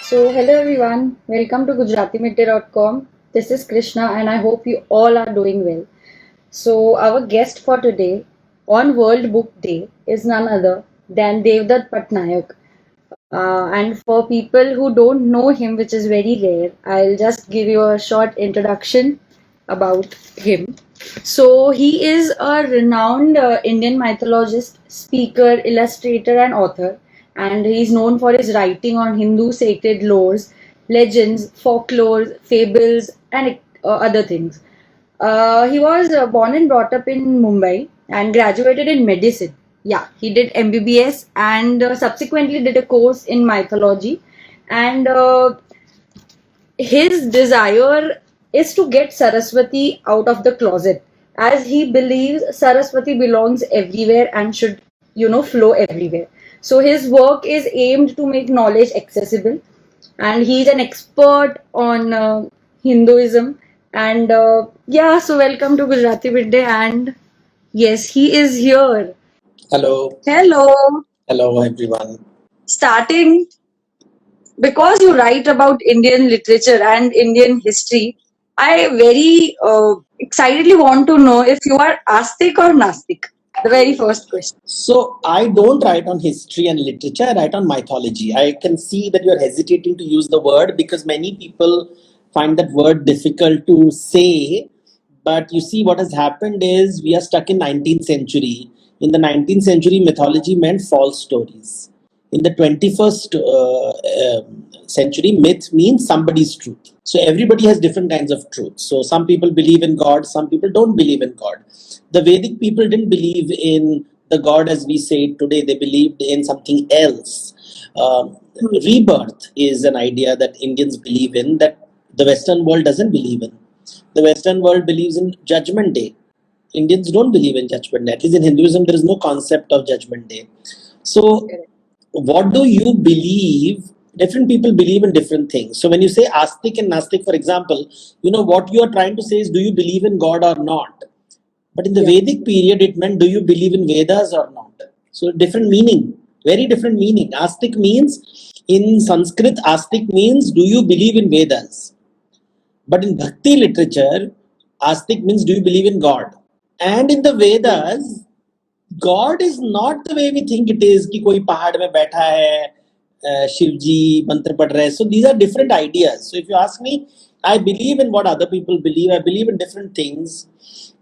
Hello everyone, welcome to GujaratiMidday.com. This is Krishna, and I hope you all are doing well. Our guest for today on World Book Day is none other than Devdutt Patnaik. And for people who don't know him, which is very rare, I'll just give you a short introduction about him. He is a renowned Indian mythologist, speaker, illustrator, and author, and he's known for his writing on Hindu sacred lores, legends, folklore, fables, and other things. He was born and brought up in Mumbai and graduated in medicine. Yeah, he did MBBS and subsequently did a course in mythology. And his desire is to get Saraswati out of the closet, as he believes Saraswati belongs everywhere and should, flow everywhere. So his work is aimed to make knowledge accessible, and he's an expert on Hinduism. And so welcome to Gujarati Midday, and yes, he is here. Hello, Hello. hello everyone. Starting because you write about Indian literature and Indian history, I very excitedly want to know if you are Astik or Nastik. The very first question. So I don't write on history and literature, I write on mythology. I can see that you're hesitating to use the word because many people find that word difficult to say. But you see, what has happened is we are stuck in 19th century. In the 19th century, mythology meant false stories. In the 21st century, myth means somebody's truth. So everybody has different kinds of truth. So some people believe in God, some people don't believe in God. The Vedic people didn't believe in the God as we say it today, they believed in something else. Rebirth is an idea that Indians believe in that the Western world doesn't believe in. The Western world believes in Judgment Day. Indians don't believe in Judgment Day. At least in Hinduism, there is no concept of Judgment Day. So, what do you believe? Different people believe in different things. So, when you say Astik and Nastik, for example, what you are trying to say is, do you believe in God or not? But in the Vedic period, it meant, do you believe in Vedas or not? So, different meaning, very different meaning. Astik means, in Sanskrit, Astik means, do you believe in Vedas? But in Bhakti literature, Astik means, do you believe in God? And in the Vedas, God is not the way we think it is, कि कोई पहाड़ में बैठा है, शिव जी मंत्र पढ़ रहे हैं. So these are different ideas. So if you ask me, I believe in what other people believe. I believe in different things.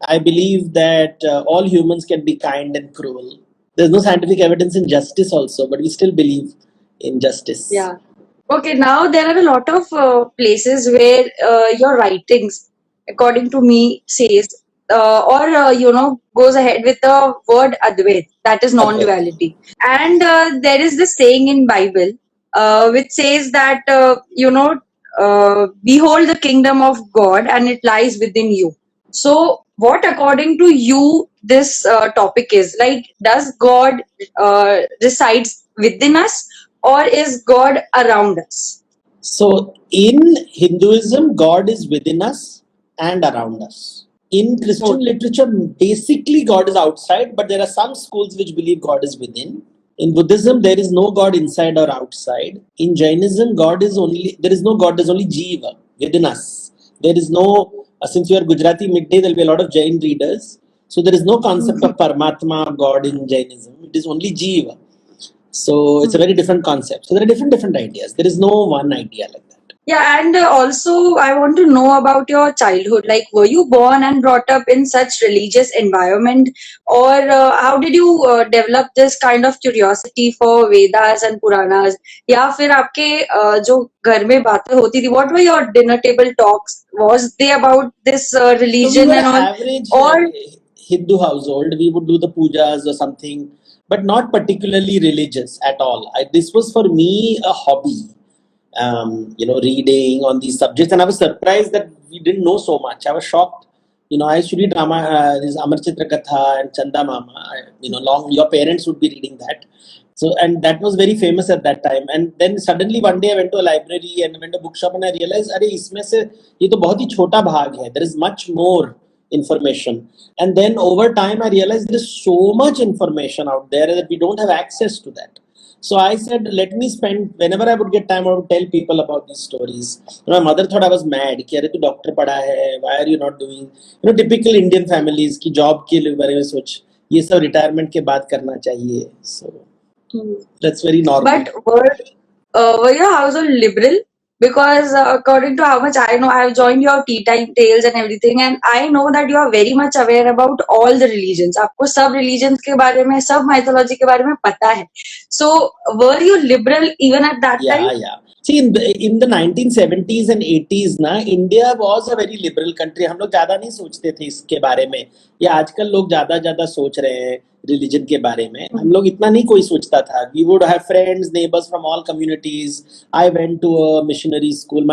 I believe that all humans can be kind and cruel. There's no scientific evidence in justice also, but we still believe in justice. Yeah. Okay, now there are a lot of places where your writings, according to me, says goes ahead with the word Advait, that is non-duality. And there is this saying in Bible which says that behold the kingdom of God and it lies within you. So, what according to you this topic is like? Does God resides within us, or is God around us? So in Hinduism, God is within us and around us. In Christian literature, basically God is outside, but there are some schools which believe God is within. In Buddhism, there is no God inside or outside. In Jainism, there is no God, there's only Jiva within us. There is no, since you are Gujarati Midday, there will be a lot of Jain readers. So there is no concept of Paramatma, God in Jainism. It is only Jiva. So it's a very different concept. So there are different ideas. There is no one idea like that. Yeah, and also I want to know about your childhood. Like, were you born and brought up in such religious environment, or how did you develop this kind of curiosity for Vedas and Puranas? या फिर आपके जो घर में बातें होती थी, what were your dinner table talks? Was they about this religion So we were and all? average Or Hindu household. We would do the pujas or something, but not particularly religious at all. This was for me a hobby. Reading on these subjects, and I was surprised that we didn't know so much. I was shocked. I used to read drama, this Amar Chitra Katha and Chanda Mama. Your parents would be reading that. So, and that was very famous at that time. And then suddenly one day I went to a library and went to a bookshop and I realized, अरे इसमें से ये तो बहुत ही छोटा भाग है. There is much more information. And then over time I realized there is so much information out there that we don't have access to that. So I said, let me spend whenever I would get time, I would tell people about these stories. My mother thought I was mad. कि अरे तू doctor पढ़ा है, why are you not doing? Typical Indian families की job के बारे में सोच. ये सब retirement के बाद करना चाहिए. So that's very normal. But were your household liberal? Because according to how much I know, I have joined your tea time tales and everything, and I know that you are very much aware about all the religions. आपको सब religions के बारे में, सब mythology के बारे में पता है. So were you liberal even at that time? Yeah. See, in the 1970s and 80s ना, India was a very liberal country. हम लोग ज्यादा नहीं सोचते थे इसके बारे में. या आजकल लोग ज्यादा सोच रहे हैं religion के बारे में. हम लोग इतना नहीं कोई सोचता था. We would have friends, neighbors from all communities. I went to a missionary school.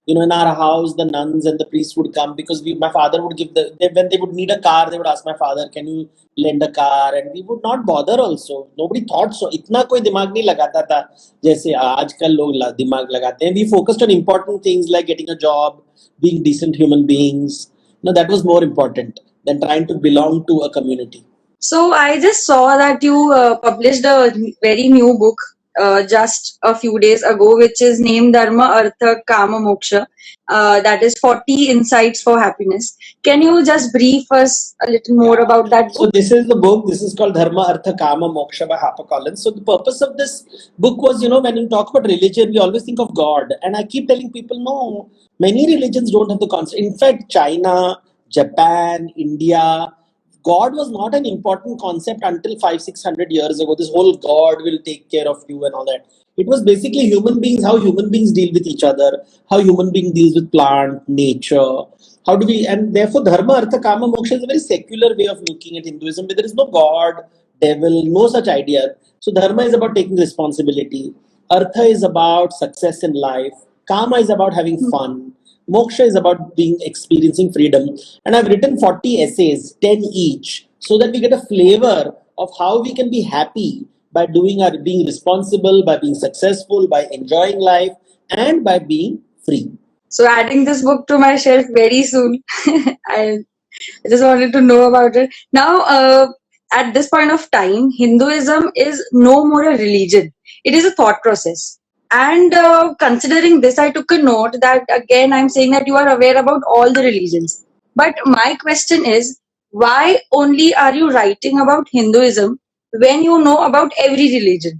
In our house, the nuns and the priests would come because my father would give when they would need a car, they would ask my father, can you lend a car? And we would not bother also. Nobody thought so. इतना कोई दिमाग नहीं लगाता था जैसे आजकल लोग दिमाग लगाते हैं. We focused on important things like getting a job, being decent human beings. That was more important than trying to belong to a community. So I just saw that you published a very new book just a few days ago, which is named Dharma, Artha, Kama, Moksha. That is 40 Insights for Happiness. Can you just brief us a little more about that book? So this is the book. This is called Dharma, Artha, Kama, Moksha by HarperCollins. So the purpose of this book was, when you talk about religion, we always think of God. And I keep telling people, no, many religions don't have the concept. In fact, China, Japan, India, God was not an important concept until 500-600 years ago. This whole God will take care of you and all that. It was basically human beings, how human beings deal with each other, how human being deals with plant, nature. How do we, and therefore Dharma, Artha, Kama, Moksha is a very secular way of looking at Hinduism, where there is no God, devil, no such idea. So Dharma is about taking responsibility. Artha is about success in life. Kama is about having fun. Moksha is about experiencing freedom. And I've written 40 essays, 10 each, so that we get a flavor of how we can be happy by being responsible, by being successful, by enjoying life, and by being free. So adding this book to my shelf very soon. I just wanted to know about it. Now, at this point of time, Hinduism is no more a religion. It is a thought process. And considering this, I took a note that again, I'm saying that you are aware about all the religions. But my question is, why only are you writing about Hinduism when you know about every religion?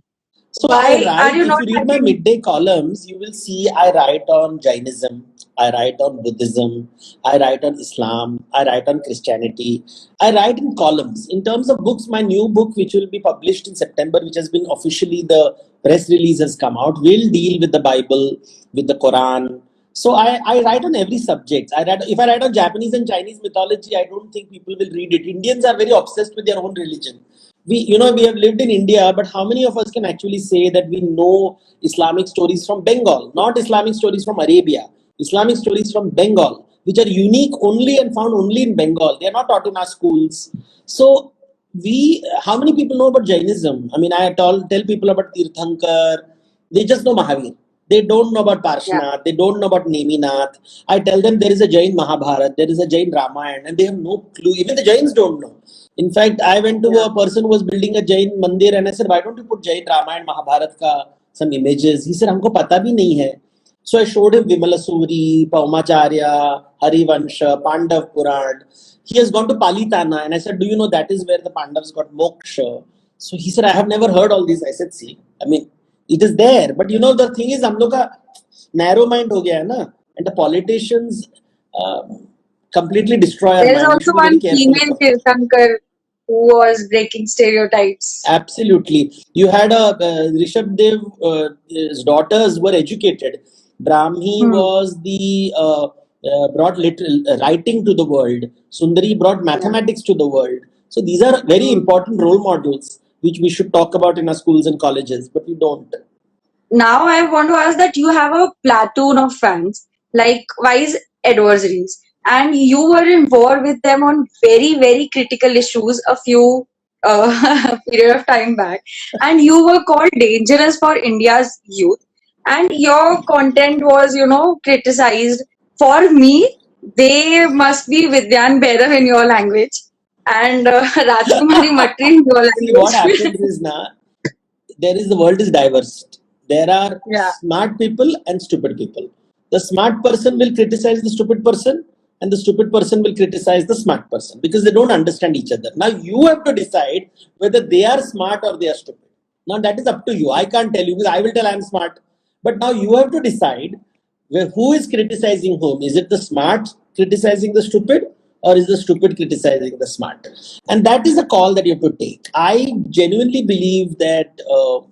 So Why I are write, you if not you read my writing- midday columns, you will see I write on Jainism, I write on Buddhism, I write on Islam, I write on Christianity. I write in columns. In terms of books, my new book, which will be published in September, which has been officially, the press release has come out, will deal with the Bible, with the Quran. So I write on every subject. If I write on Japanese and Chinese mythology, I don't think people will read it. Indians are very obsessed with their own religion. We have lived in India, but how many of us can actually say that we know Islamic stories from Bengal, not Islamic stories from Arabia, Islamic stories from Bengal, which are unique only and found only in Bengal. They are not taught in our schools. So how many people know about Jainism? I mean, I tell people about Tirthankar. They just know Mahavir. They don't know about Parshvanath. They don't know about Neminath. I tell them there is a Jain Mahabharat, there is a Jain Ramayana, and they have no clue. Even the Jains don't know. In fact, I went to a person who was building a Jain mandir and I said, why don't you put Jain Ramayana, Mahabharat ka some images? He said, हमको पता भी नहीं है. So I showed him Vimalasuri, Paumacharya, Harivansha, Pandav Puran. He has gone to Palitana and I said, do you know that is where the Pandavas got moksha? So he said, I have never heard all these. I said, see, I mean, it is there. But the thing is, हम लोग का narrow mind हो गया है ना? And the politicians completely destroy our mind. There is also one female Tirthankar who was breaking stereotypes. Absolutely. You had Rishabh Dev, his daughters were educated. Brahmi was the brought writing to the world. Sundari brought mathematics to the world. So these are very important role models which we should talk about in our schools and colleges, but we don't. Now I want to ask that you have a platoon of fans like wise adversaries, and you were in war with them on very, very critical issues a few period of time back, and you were called dangerous for India's youth, and your content was, criticized. For me, they must be Vidyan Bhairav in your language and Rajkumari Matri in your language. See, what happens is the world is diverse. There are Yeah. smart people and stupid people. The smart person will criticize the stupid person, and the stupid person will criticize the smart person because they don't understand each other. Now you have to decide whether they are smart or they are stupid. Now that is up to you. I can't tell you because I will tell I am smart. But now you have to decide who is criticizing whom. Is it the smart criticizing the stupid, or is the stupid criticizing the smart? And that is a call that you have to take. I genuinely believe that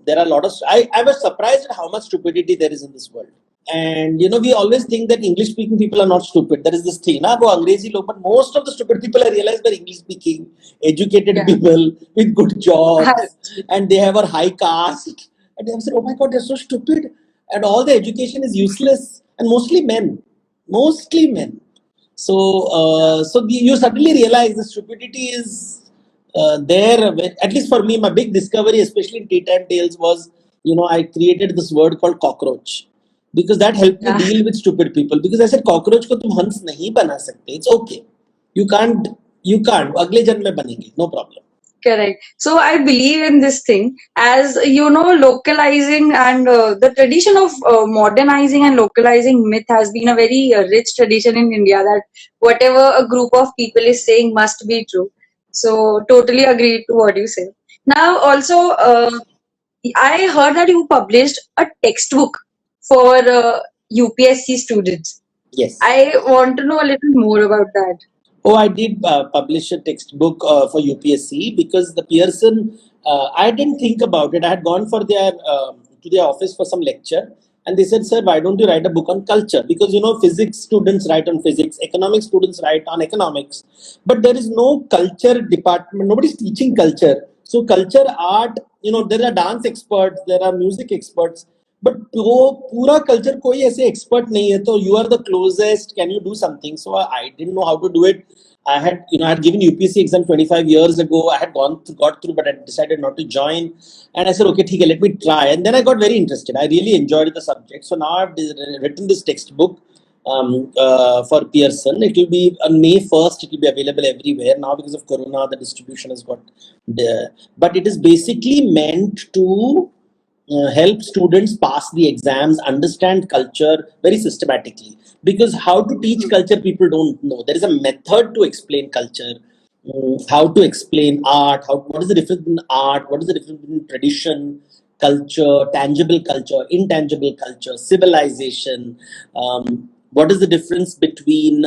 there are a lot of. I was surprised at how much stupidity there is in this world. And we always think that English speaking people are not stupid. There is this thing, na, wo Angrezi log, but most of the stupid people I realize were English speaking, educated Yeah. people with good jobs, and they have a high caste. And they have said, oh my God, they're so stupid. And all the education is useless. And mostly men. Mostly men. So you suddenly realize the stupidity is there. At least for me, my big discovery, especially in Tea Time Tales, was I created this word called cockroach because that helped me Yeah. deal with stupid people. Because I said cockroach को तुम हंस नहीं बना सकते. It's okay. You can't. अगले जन्म में बनेंगे. No problem. Correct. So I believe in this thing as localizing and the tradition of modernizing and localizing myth has been a very rich tradition in India, that whatever a group of people is saying must be true. So totally agree to what you say. Now also, I heard that you published a textbook for UPSC students. Yes. I want to know a little more about that. Oh, I did publish a textbook for UPSC because the Pearson. I didn't think about it. I had gone for their to their office for some lecture, and they said, "Sir, why don't you write a book on culture?" Because physics students write on physics, economics students write on economics, but there is no culture department. Nobody's teaching culture. So culture, art, there are dance experts, there are music experts, but वो पूरा culture कोई ऐसे expert नहीं है. तो you are the closest, can you do something? So I didn't know how to do it. I had given UPSC exam 25 years ago. I had got through, but I decided not to join. And I said, okay, ठीक है, let me try. And then I got very interested. I really enjoyed the subject. So now I've written this textbook for Pearson. It will be on May 1st. It will be available everywhere. Now because of Corona, the distribution has got. But it is basically meant to help students pass the exams, understand culture very systematically. Because how to teach culture, people don't know. There is a method to explain culture, how to explain art, what is the difference between art, what is the difference between tradition, culture, tangible culture, intangible culture, civilization, what is the difference between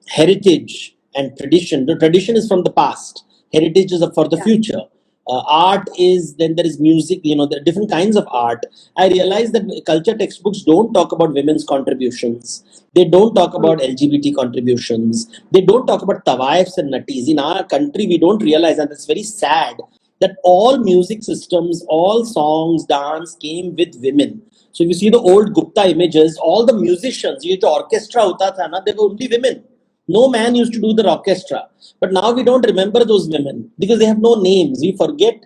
heritage and tradition. The tradition is from the past, heritage is for the future. Art is, then there is music, there are different kinds of art. I realized that culture textbooks don't talk about women's contributions. They don't talk about LGBT contributions. They don't talk about tawaifs and natis. In our country, we don't realize, and it's very sad, that all music systems, all songs, dance came with women. So if you see the old Gupta images, all the musicians, the orchestra hota tha na, they were only women. No man used to do the orchestra. But now we don't remember those women because they have no names. We forget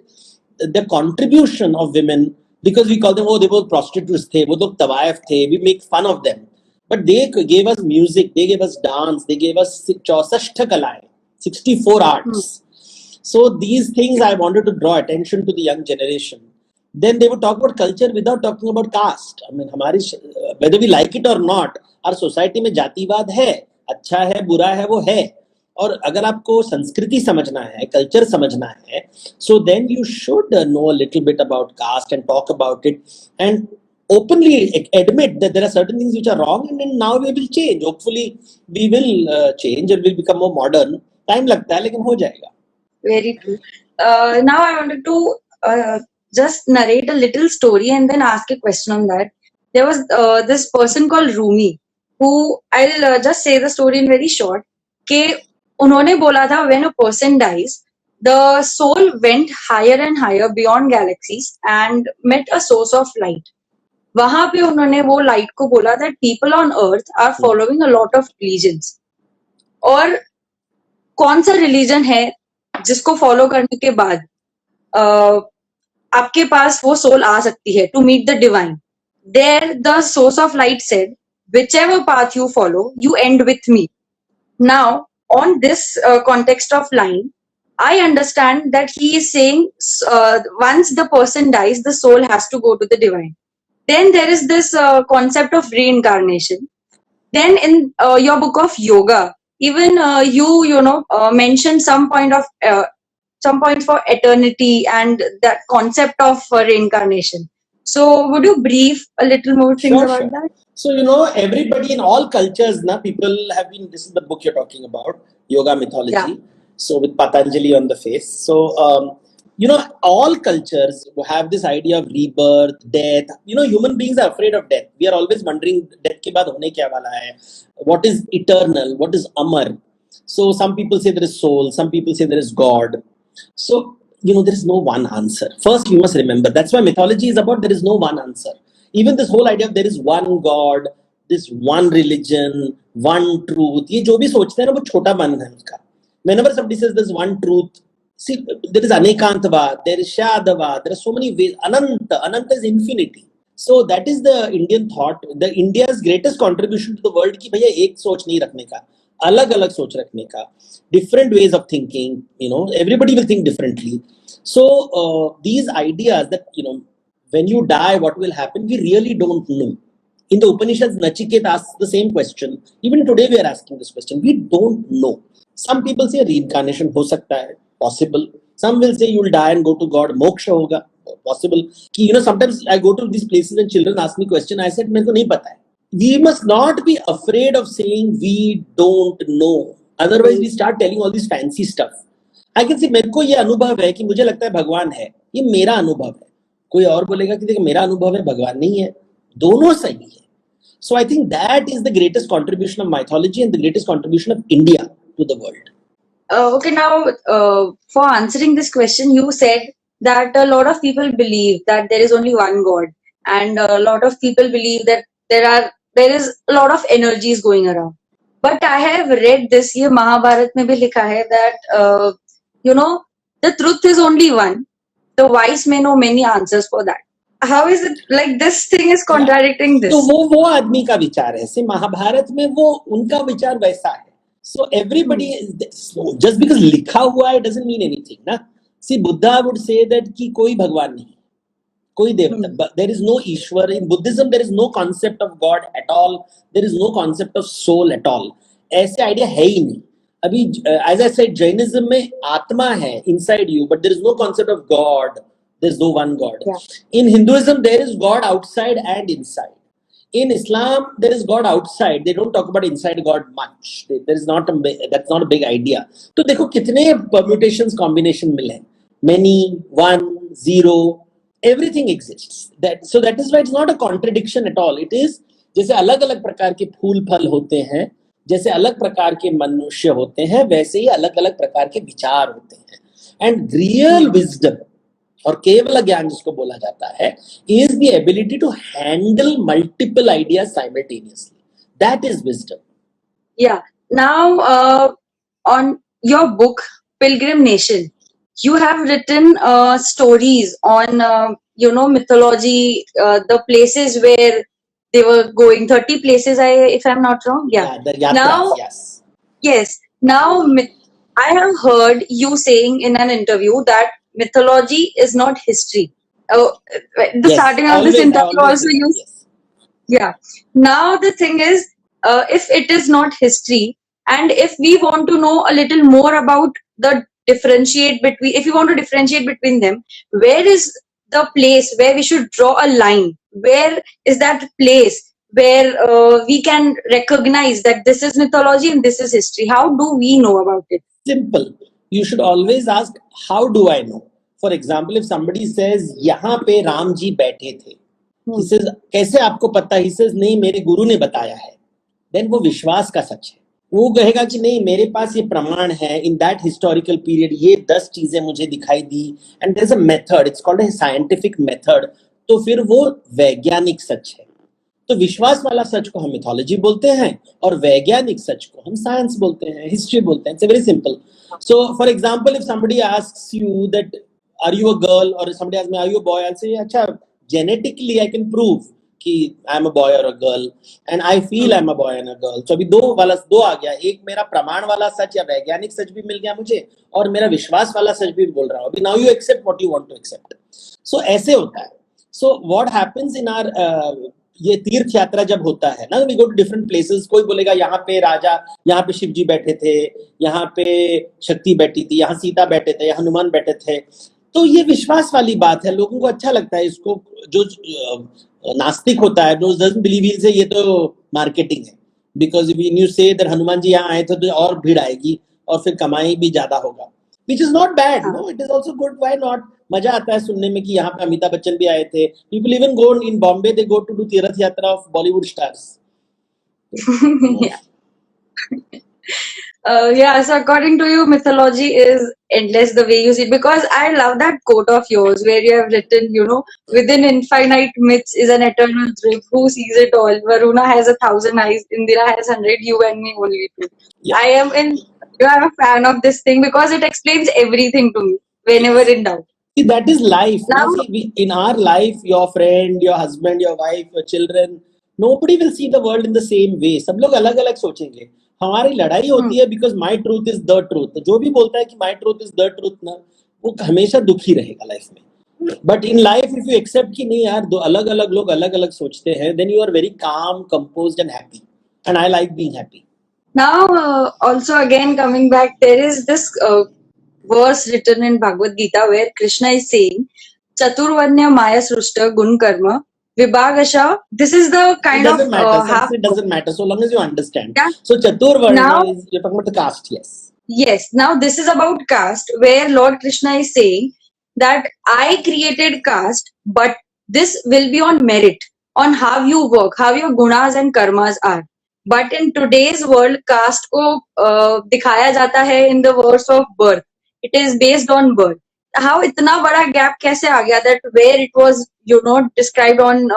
the contribution of women because we call them, oh, they were prostitutes, the, wo log tawaif the. We make fun of them. But they gave us music, they gave us dance, they gave us 64 arts. So these things I wanted to draw attention to the young generation. Then they would talk about culture without talking about caste. I mean, whether we like it or not, our society में जातिवाद है, अच्छा है, बुरा है, वो है. और अगर आपको संस्कृति समझना है, कल्चर समझना है, so then you should know a little bit about caste and talk about it and openly admit that there are certain things which are wrong, and then now we will change. Hopefully we will change and will become more modern. Time लगता है लेकिन हो जाएगा. Very true. Now I wanted to just narrate a little story and then ask a question on that. There was this person called Rumi, who I'll just say the story in very short. कि उन्होंने बोला था, when a person dies, the soul went higher and higher beyond galaxies and met a source of light. वहां पे उन्होंने वो light को बोला that people on earth are following a lot of religions. और कौन सा रिलीजन है जिसको फॉलो करने के बाद आपके पास वो सोल आ सकती है to meet the divine. There the source of light said, whichever path you follow, you end with me. Now, on this context of line, I understand that he is saying once the person dies, the soul has to go to the divine. Then there is this concept of reincarnation. Then in your book of yoga, even you mentioned some point for eternity and that concept of reincarnation. So would you brief a little more things Sure, about sure. that? So, everybody in all cultures, people have been, this is the book you're talking about, Yoga Mythology. Yeah. So, with Patanjali on the face. So, all cultures have this idea of rebirth, death. Human beings are afraid of death. We are always wondering, death ke baad hone kya wala hai? What is eternal? What is Amar? So, some people say there is soul, some people say there is God. So, there is no one answer. First, you must remember that's why mythology is about there is no one answer. Even this whole idea of there is one God, this one religion, one truth, ये जो भी सोचते हैं ना वो छोटा मन है उसका. Whenever somebody says there's one truth, see, there is Anekantavad, there is Shadavad, there are so many ways. Ananta is infinity. So that is the Indian thought. The India's greatest contribution to the world कि भैया एक सोच नहीं रखने का, अलग अलग सोच रखने का, different ways of thinking. Everybody will think differently. So these ideas that when you die, what will happen? We really don't know. In the Upanishads, Nachiket asks the same question. Even today, we are asking this question. We don't know. Some people say reincarnation ho sakta hai, possible. Some will say you will die and go to God, moksha hoga, possible. Sometimes I go to these places and children ask me question. I said, मेरे को नहीं पता है. We must not be afraid of saying we don't know. Otherwise, we start telling all this fancy stuff. I can say मेरे को ये अनुभव है कि मुझे लगता है भगवान है. ये मेरा अनुभव है. कोई और बोलेगा कि देखो मेरा अनुभव है भगवान नहीं है. दोनों सही है. So I think that is the greatest contribution of mythology and the greatest contribution of India to the world. Okay, now for answering this question, you said that a lot of people believe that there is only one God, and a lot of people believe that there is a lot of energies going around. But I have read this, ये महाभारत में भी लिखा है that the truth is only one. The wise may know many answers for that. How is it like this thing is contradicting this? तो वो आदमी का विचार है. से महाभारत में वो उनका विचार वैसा है. So everybody just because लिखा हुआ है doesn't mean anything ना. See, Buddha would say that कि कोई भगवान नहीं, कोई देवता. But there is no Ishwar. In Buddhism, there is no concept of God at all. There is no concept of soul at all. ऐसे idea है ही नहीं. अभी as I said, Jainism में आत्मा है inside you, but there is no concept of God. There is no one God. Yeah. In Hinduism, there is God outside and inside. In Islam, there is God outside. They don't talk about inside God much. That's not a big idea. तो देखो कितने permutations, combination मिले. Many, one, zero, everything exists. So that is why it's not a contradiction at all. It is जैसे अलग अलग प्रकार के फूल फल होते हैं, जैसे अलग प्रकार के मनुष्य होते हैं, वैसे ही अलग अलग प्रकार के विचार होते हैं. And real wisdom और केवल ज्ञान जिसको बोला जाता है is the ability to handle multiple ideas simultaneously. That is wisdom. Yeah. Now, on your book Pilgrim Nation, you have written stories on mythology, the places where they were going, 30 places, if I'm not wrong. Yeah. The yatras, Now, yes. yes. Now, I have heard you saying in an interview that mythology is not history. The Yes, starting of always, this I interview always also say that, you yes. yeah. Now the thing is, if it is not history, and if we want to know a little more about if we want to differentiate between them, where is the place where we should draw a line? Where is that place where we can recognize that this is mythology and this is history? How do we know about it? Simple. You should always ask, how do I know? For example, if somebody says, यहाँ पे राम जी बैठे थे, he says, कैसे आपको पता? He says, नहीं, मेरे गुरु ने बताया है. Then वो विश्वास का सच है. वो कहेगा कि नहीं, मेरे पास ये प्रमाण है, in that historical period ये 10 चीजें मुझे दिखाई दी, and there's a method, it's called a scientific method. तो फिर वो वैज्ञानिक सच है. तो विश्वास वाला सच को हम मिथोलॉजी बोलते हैं और वैज्ञानिक सच को हम साइंस बोलते हैं, हिस्ट्री बोलते हैं. It's very simple. So for example, if somebody asks you that are you a girl और somebody asks me are you a boy, I'll say अच्छा जेनेटिकली आई कैन प्रूव कि आई एम अ बॉय और a girl and I feel I am a boy and a girl. तो अभी दो आ गया. एक मेरा प्रमाण वाला सच या वैज्ञानिक सच भी मिल गया मुझे, और मेरा विश्वास वाला सच भी बोल रहा हूँ. अभी now you accept what you want to accept. So ऐसे होता है. So what happens in our, ये तीर्थ यात्रा जब होता है ना, we go to different places. कोई बोलेगा यहाँ पे राजा, यहाँ पे शिव जी बैठे थे, यहाँ पे शक्ति बैठी थी, यहाँ सीता बैठे थे, यहाँ हनुमान बैठे थे. तो ये विश्वास वाली बात है, लोगों को अच्छा लगता है इसको. जो नास्तिक होता है, जो डजंट बिलीव इन, से ये तो मार्केटिंग है. Because if you say that Hanuman ji यहाँ आए थे तो और भीड़ आएगी और फिर कमाई भी ज्यादा होगा. Which is not bad, no, it is also good. Why not? मजा आता है सुनने में कि यहाँ पे अमिताभ बच्चन भी आए थे. People even go in Bombay, they go to do तीर्थ यात्रा of Bollywood stars. Yeah. Yeah, so according to you, mythology is endless the way you see it. Because I love that quote of yours where you have written, within infinite myths is an eternal truth. Who sees it all? Varuna has 1,000 eyes, Indira has 100, you and me only two. Yeah. You are a fan of this thing because it explains everything to me whenever in doubt. See, that is life. Now, In our life, your friend, your husband, your wife, your children, nobody will see the world in the same way. सब लोग अलग अलग सोचेंगे. हमारी लड़ाई होती है because my truth is the truth. जो भी बोलता है कि my truth is the truth ना, वो हमेशा दुखी रहेगा लाइफ में. But in life, if you accept कि नहीं यार, दो अलग अलग लोग अलग अलग सोचते हैं, then you are very calm, composed and happy. And I like being happy. now, also again coming back, there is this verse written in Bhagavad Gita where Krishna is saying, Chaturvanya Maya Srushta Gun Karma Vibhagasha. This is the kind It of doesn't matter. half. It doesn't matter so long as you understand. Yeah. So Chaturvarna Now, is, you're talking about the caste, yes. Yes. Now this is about caste where Lord Krishna is saying that I created caste, but this will be on merit, on how you work, how your gunas and karmas are. But in today's world, caste को दिखाया जाता है in the words of birth. It is based on birth. How इतना बड़ा gap कैसे आ गया that where it was described on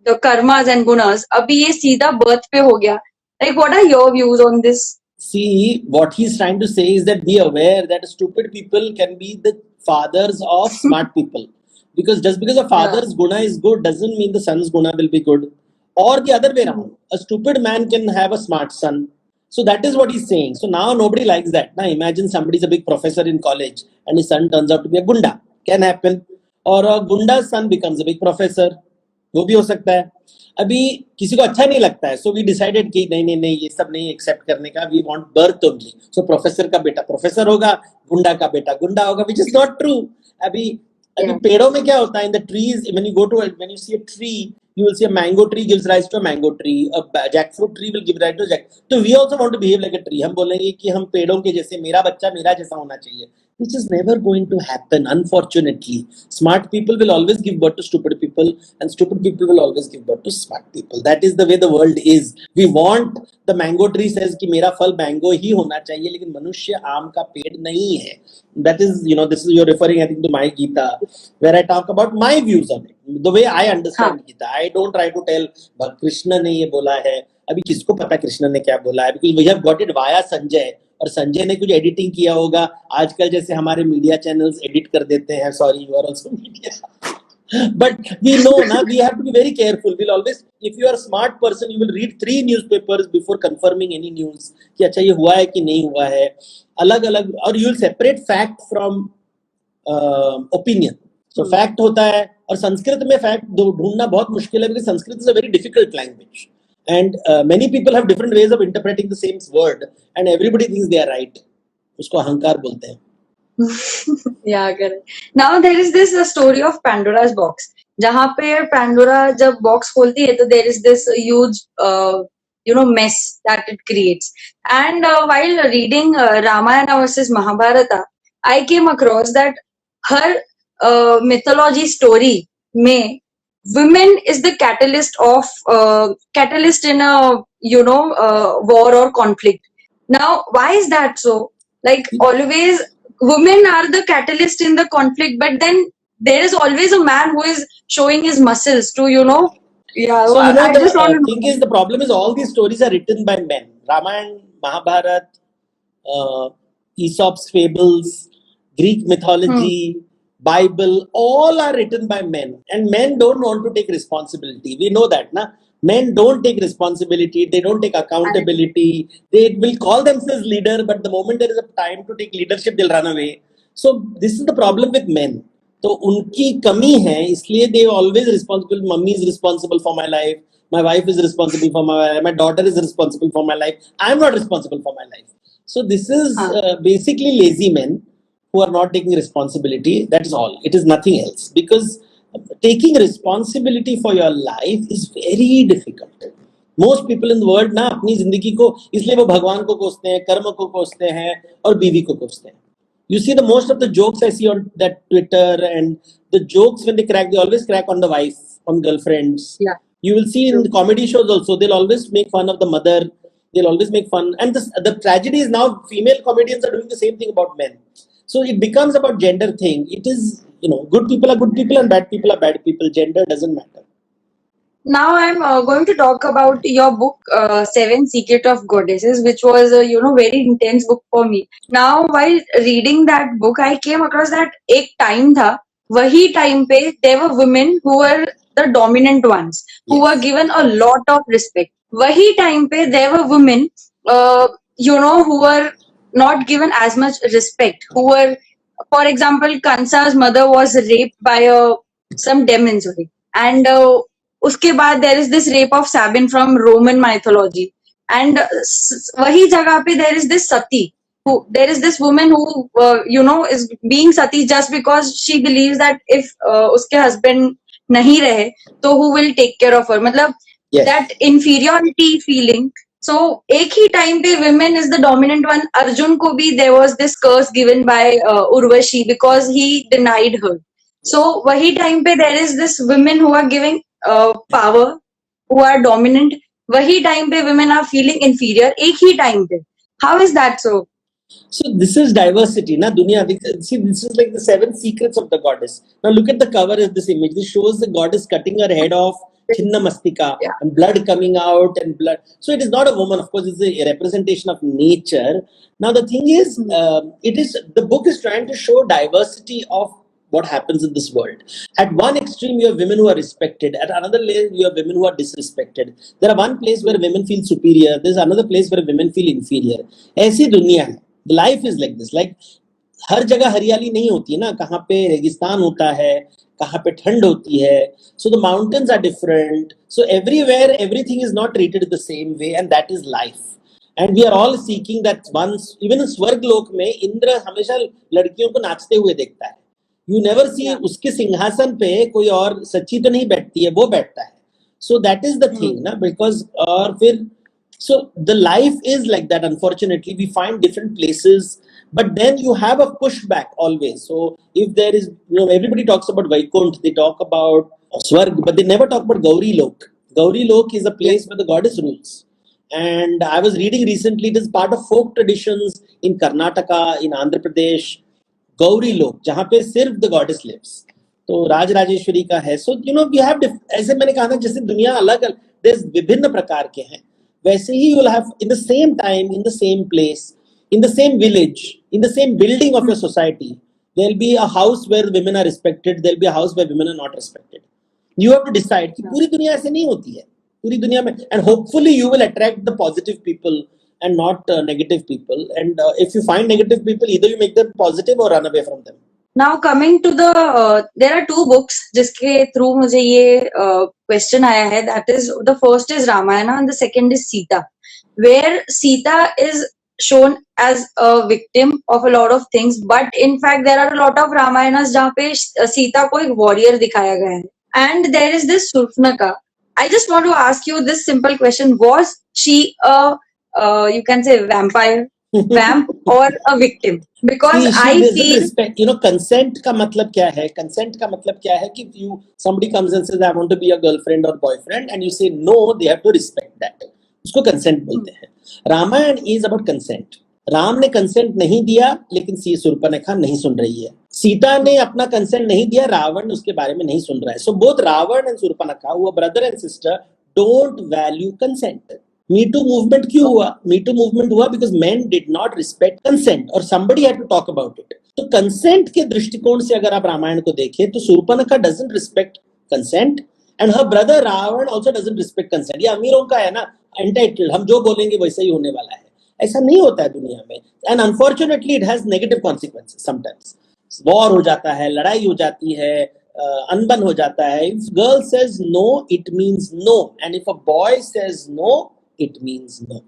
the karmas and gunas, अभी ये सीधा birth पे हो गया. Like, what are your views on this? See, what he's trying to say is that be aware that stupid people can be the fathers of smart people. Because just because a father's guna is good doesn't mean the son's guna will be good. Or the other way around. A stupid man can have a smart son. So that is what he's saying. So now nobody likes that. Now imagine somebody's a big professor in college and his son turns out to be a gunda. Can happen. Or a gunda's son becomes a big professor. वो भी हो सकता है. अभी किसी को अच्छा नहीं लगता है, सो वी डिसाइडेड कि नहीं नहीं ये सब नहीं एक्सेप्ट करने का, we want birth only. So professor का बेटा प्रोफेसर होगा, गुंडा का बेटा गुंडा होगा, व्हिच इज नॉट ट्रू. अभी पेड़ों में क्या होता है, in the trees, when you see a tree, you will see a mango tree gives rise to a mango tree, a jackfruit tree will give rise to a jack. So we also want to behave like a tree. हम बोलेंगे कि हम पेड़ों के जैसे, मेरा बच्चा मेरा जैसा होना चाहिए, which is never going to happen, unfortunately. Smart people will always give birth to stupid people and stupid people will always give birth to smart people. That is the way the world is. We want, the mango tree says कि मेरा फल mango ही होना चाहिए, लेकिन मनुष्य आम का पेड़ नहीं है. That is, this is, you're referring I think to my Gita, where I talk about my views on it, the way I understand Gita. I don't try to tell Krishna ने ये बोला है. अभी किसको पता कृष्ण ने क्या बोला है, because we have got it via Sanjay, और संजय ने कुछ एडिटिंग किया होगा. आजकल जैसे हमारे मीडिया चैनल्स एडिट कर देते हैं, sorry you are also media. But we know now, we have to be very careful. We'll always, if you are a smart person, you will read 3 newspapers before confirming any news कि अच्छा ये हुआ है कि नहीं हुआ है. अलग अलग, और you will separate fact from opinion. So fact होता है, और संस्कृत में fact ढूंढना बहुत मुश्किल है, because Sanskrit is a very difficult language and many people have different ways of interpreting the same word and everybody thinks they are right. उसको अहंकार बोलते हैं. Yeah, correct. Now there is this story of Pandora's box. जहाँ पे Pandora जब box खोलती है तो there is this huge mess that it creates. And while reading Ramayana versus Mahabharata, I came across that her mythology story में women is the catalyst in a war or conflict. Now why is that so? Like, always women are the catalyst in the conflict, but then there is always a man who is showing his muscles to yeah. So I just want to thing is, the problem is all these stories are written by men. Ramayana, Mahabharata, Aesop's fables, Greek mythology, Bible, all are written by men, and men don't want to take responsibility. We know that, na? Men don't take responsibility, they don't take accountability, they will call themselves leader, but the moment there is a time to take leadership, they'll run away. So this is the problem with men. तो उनकी कमी है, इसलिए they always responsible. Mummy is responsible for my life, my wife is responsible for my life, my daughter is responsible for my life, I am not responsible for my life. So this is basically lazy men who are not taking responsibility. That is all. It is nothing else. Because taking responsibility for your life is very difficult. Most people in the world ना अपनी जिंदगी को इसलिए वो भगवान को कोसते हैं, कर्म को कोसते हैं और बीवी को कोसते हैं. You see the most of the jokes I see on that Twitter, and the jokes when they crack, they always crack on the wife, on girlfriends. Yeah. You will see in the comedy shows also, they'll always make fun of the mother. They'll always make fun. And the tragedy is now female comedians are doing the same thing about men. So it becomes about gender thing. It is, good people are good people and bad people are bad people. Gender doesn't matter. Now I'm going to talk about your book, Seven Secret of Goddesses, which was a very intense book for me. Now while reading that book, I came across that एक time था, वही time पे there were women who were the dominant ones, who were given a lot of respect. वही time पे there were women, who were not given as much respect. Who were, for example, Kansa's mother was raped by some demons, okay? And उसके बाद there is this rape of Sabine from Roman mythology, and वही जगह पे there is this Sati, there is this woman who is being Sati just because she believes that if उसके husband नहीं रहे तो who will take care of her, मतलब that inferiority feeling. So एक ही time पे women is the dominant one. Arjun को भी there was this curse given by Urvashi because he denied her. So वही time पे there is this women who are giving power, who are dominant. वही time पे women are feeling inferior. एक ही time पे. How is that so? So this is diversity, na dunya. See, this is like the 7 secrets of the goddess. Now look at the cover of this image. This shows the goddess cutting her head off, Chinna Mastika, and blood coming out and blood. So it is not a woman, of course, it's a representation of nature. Now the thing is, the book is trying to show diversity of what happens in this world. At one extreme, you have women who are respected. At another level, you have women who are disrespected. There are one place where women feel superior. There's another place where women feel inferior. ऐसी दुनिया है. Life is like this. Like हर जगह हरियाली नहीं होती है ना, कहाँ पे रेगिस्तान होता है, कहाँ पे ठंड होती है. So the mountains are different. So everywhere, everything is not treated the same way, and that is life. And we are all seeking that once, even in स्वर्ग लोक में इंद्र हमेशा लड़कियों को नाचते हुए देखता है. You never see उसके सिंहासन पे कोई और सच्ची तो नहीं बैठती है, वो बैठता है. So that is the thing, ना, because और फिर so the life is like that. Unfortunately, we find different places, but then you have a pushback always. So if there is, everybody talks about Vaikunt, they talk about Swarg, but they never talk about Gauri Lok. Gauri Lok is a place where the goddess rules. And I was reading recently, it is part of folk traditions in Karnataka, in Andhra Pradesh, Gauri Lok, जहाँ पे सिर्फ the goddess lives. तो राज राजेश्वरी का है. So we have ऐसे मैंने कहा ना, जैसे दुनिया अलग there's विभिन्न प्रकार के हैं, वैसे ही you will have in the same time, in the same place, in the same village, in the same building of your society, there will be a house where women are respected, there will be a house where women are not respected. You have to decide कि पूरी दुनिया ऐसे नहीं होती है, पूरी दुनिया में, and hopefully you will attract the positive people and not negative people. And if you find negative people, either you make them positive or run away from them. Now coming to there are 2 books जिसके through मुझे ये question आया है. That is, the first is Ramayana and the second is Sita, where Sita is shown as a victim of a lot of things, but in fact there are a lot of Ramayanas जहाँ पे सीता को एक warrior दिखाया गया है. And there is this Surfnaka. I just want to ask you this simple question: was she a you can say vampire, vamp, or a victim? Because I feel respect, consent का मतलब क्या है? Consent का मतलब क्या है कि somebody comes and says I want to be a girlfriend or boyfriend, and you say no, they have to respect that. उसको consent बोलते हैं. Ramayan is about consent. Ram ने कंसेंट नहीं दिया, लेकिन शूर्पणखा नहीं सुन रही है. सीता ने अपना कंसेंट नहीं दिया, रावण उसके बारे में नहीं सुन रहा है. So both Ravan and Shurpanakha, who are brother and sister, don't value consent. Me Too movement क्यों हुआ? Me Too movement हुआ because men did not respect consent, or somebody had to talk about it. तो कंसेंट के दृष्टिकोण से अगर आप रामायण को देखें तो Shurpanakha doesn't respect consent and her brother Ravan also doesn't respect consent. ये अमीरों का है ना, एंटाइटल्ड, हम जो बोलेंगे वैसा ही होने वाला है। ऐसा नहीं होता है दुनिया में, and unfortunately it has negative consequences. Sometimes war हो जाता है, लड़ाई हो जाती है, अनबन हो जाता है। If girl says no it means no, and if a boy says no it means no.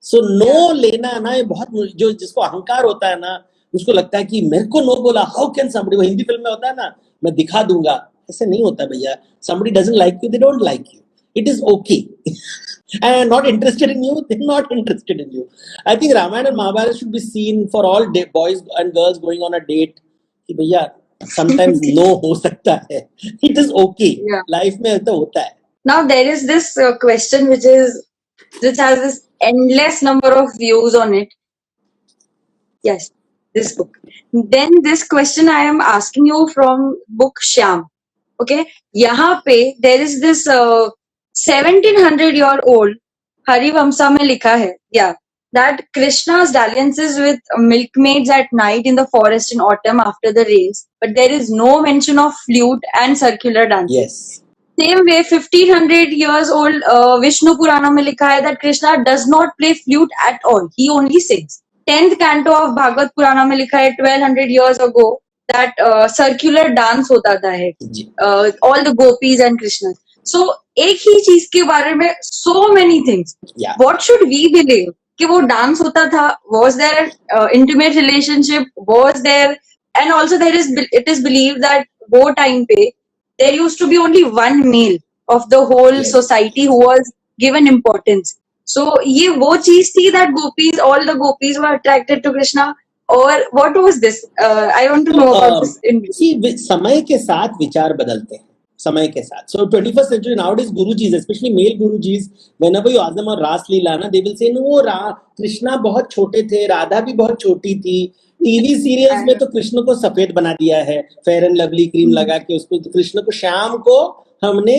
So no लेना ना, ये बहुत, जो जिसको अहंकार होता है ना, उसको लगता है कि मेरे को नो बोला, हाउ कैन समबडी, वो हिंदी फिल्म में होता है ना, मैं दिखा दूंगा। ऐसे नहीं होता भैया। somebody doesn't like you, they don't like you, it is okay. And not interested in you, they're not interested in you. I think Ramayana and Mahabharata should be seen for all boys and girls going on a date कि भैया sometimes no हो सकता है, it is okay. Yeah. Life में ऐसा होता है। Now there is this question which has this endless number of views on it. Yes, this book. Then this question I am asking you from book Shyam. Okay, यहाँ पे there is this 1700-year-old Harivamsa में लिखा है, yeah, that Krishna's dalliances with milkmaids at night in the forest in autumn after the rains, but there is no mention of flute and circular dances. Yes. Same way 1500 years old Vishnu Purana में लिखा है that Krishna does not play flute at all, he only sings. 10th canto of Bhagavad Purana में लिखा है 1200 years ago that circular dance होता था है, all the gopis and Krishna. So एक ही चीज के बारे में so many things. Yeah. What should we believe? कि वो dance होता था, was there intimate relationship, was there, and also it is believed that वो time पे there used to be only one male of the whole Yes. society who was given importance. So ये वो चीज थी that gopis, all the gopis were attracted to Krishna, or what was this? I want to know about this. See, समय के साथ विचार बदलते हैं, समय के साथ. So 21st century nowadays Gurujis, especially male Gurujis, whenever you ask them on Ras Leela ना, they will say no, Krishna बहुत छोटे थे, राधा भी बहुत छोटी थी. टीवी सीरियल्स में तो कृष्ण को सफेद बना दिया है, फेयर एंड लवली क्रीम लगा के उसको, कृष्ण को, श्याम को हमने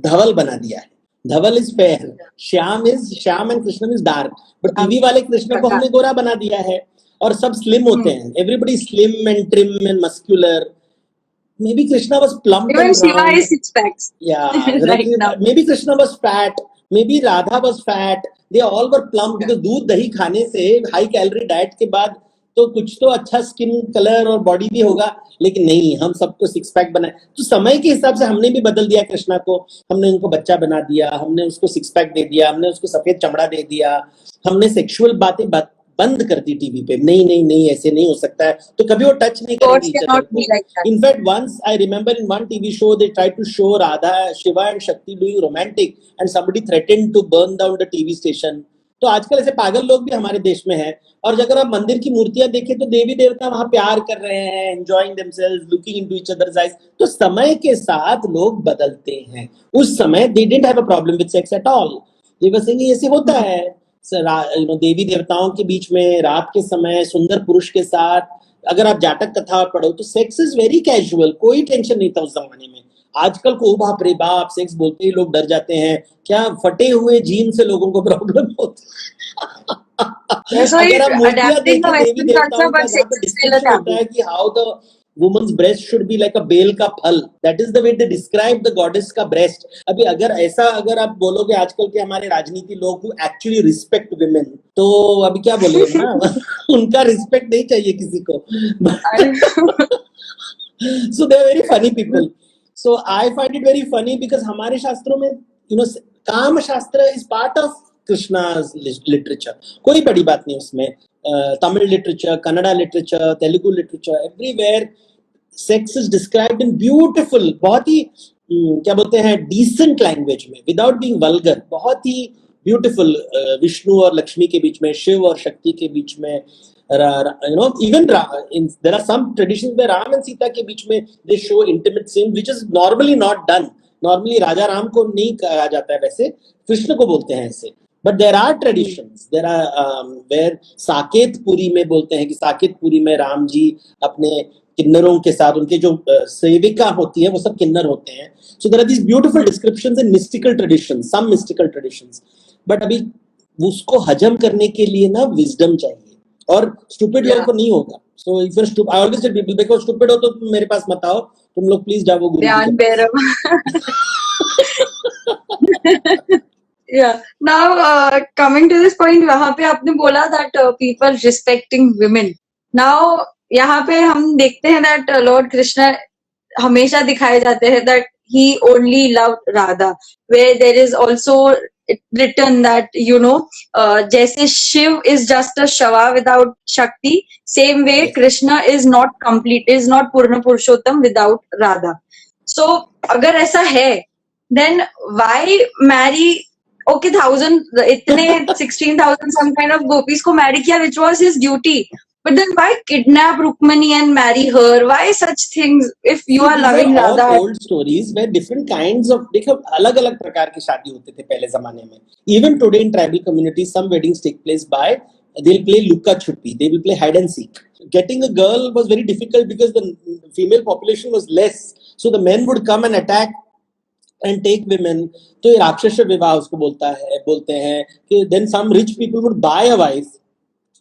धवल बना दिया है. Dhaval is fair, Shyam and Krishna is dark. But TV वाले कृष्ण को हमने गोरा बना दिया है और सब स्लिम होते हैं. Everybody slim and trim and muscular. Maybe Krishna was plump Even and Shiva round. is 6 packs. Yeah, right now. Maybe Krishna was fat. Maybe Radha was fat. They all were plump because दूध दही खाने से, high calorie diet के बाद तो कुछ तो अच्छा स्किन कलर और बॉडी भी होगा. लेकिन नहीं, हम सबको 6 पैक बनाए. तो समय के हिसाब से हमने भी बदल दिया कृष्णा को. हमने उनको बच्चा बना दिया, हमने उसको 6 पैक दे दिया, हमने उसको सफेद चमड़ा दे दिया, हमने सेक्सुअल बातें बंद कर दी टीवी पे. नहीं ऐसे नहीं हो सकता है. तो कभी वो टच नहीं करेंगे. In fact once I remember in one TV show they tried to show Radha, Shiva and Shakti doing romantic and somebody threatened to burn down the TV station. तो आजकल ऐसे पागल लोग भी हमारे देश में हैं. और अगर आप मंदिर की मूर्तियां देखें तो देवी देवता वहां प्यार कर रहे हैं, enjoying themselves, looking into each others eyes. तो समय के साथ लोग बदलते हैं. उस समय they didn't have a problem with sex at all. They were saying ऐसे होता है. देवी देवताओं के बीच में रात के समय सुंदर पुरुष के साथ, अगर आप जातक कथा पढ़ो तो सेक्स इज वेरी कैजुअल. कोई टेंशन नहीं था उस जमाने में. आजकल को बाप रे बाप, सेक्स बोलते ही लोग डर जाते हैं. क्या फटे हुए जीन से लोगों को प्रॉब्लम होती है. अगर आप मूर्तियां देखें देवी देवताओं का, जहाँ पे डिस्क्रिप्शन होता है कि how the woman's breast should be like a बेल का फल, that is the way they describe the goddess का breast. अभी अगर आप बोलोगे आजकल के हमारे राजनीति लोग who actually respect women, तो अभी क्या बोलेगे ना, उनका रिस्पेक्ट नहीं चाहिए किसी को. So they are very funny people. So I find it very funny because हमारे शास्त्रों में काम शास्त्र is part of Krishna's literature. कोई बड़ी बात नहीं उसमें. Tamil literature, Kannada literature, Telugu literature, everywhere sex is described in beautiful, बहुत ही क्या बोलते हैं, डिसेंट लैंग्वेज में, विदाउट बीइंग वल्गर. बहुत ही ब्यूटीफुल. विष्णु और लक्ष्मी के बीच में, शिव और शक्ति के बीच में, even there are some traditions where Ram and Sita के बीच में they show intimate scenes which is normally not done. Normally राजा राम को नहीं कहा जाता है, वैसे कृष्ण को बोलते हैं ऐसे. But there are traditions. There are where Saketpuri में बोलते हैं कि साकेतपुरी में राम जी अपने किन्नरों के साथ, उनके जो सेविका होती है वो सब किन्नर होते हैं. So there are these beautiful descriptions in mystical traditions, some mystical traditions. But अभी उसको हजम करने के लिए ना विजडम चाहिए, और स्टूपिड लोगों को नहीं होगा. So if you're stupid, I always tell people, because stupid हो तो तुम मेरे पास मत आओ, तुम लोग प्लीज जाओ गुरु जी ध्यान के बेरम. Yeah. Now, coming to this point, वहाँ पे आपने बोला that people respecting women. Now, यहाँ पे हम देखते हैं that Lord Krishna हमेशा दिखाए जाते हैं that he only loved Radha, where there is also written that जैसे Shiv is just a Shava without Shakti, same way Yes. Krishna is not complete, is not Purna Purushottam without Radha. So अगर ऐसा है, then why marry? Okay, 1,000 इतने 16,000 some kind of gopis को marry किया, which was his duty. But then why kidnap Rukmani and marry her? Why such things? If you See, are these loving are all Radha, old stories where different kinds of, देखो अलग अलग प्रकार की शादी होते थे पहले जमाने में. Even today in tribal communities, some weddings take place by, they'll play luka chupi, they will play hide and seek. Getting a girl was very difficult because the female population was less, so the men would come and attack and take women. तो ये राक्षस विवाह उसको बोलते हैं कि then some rich people would buy a wife,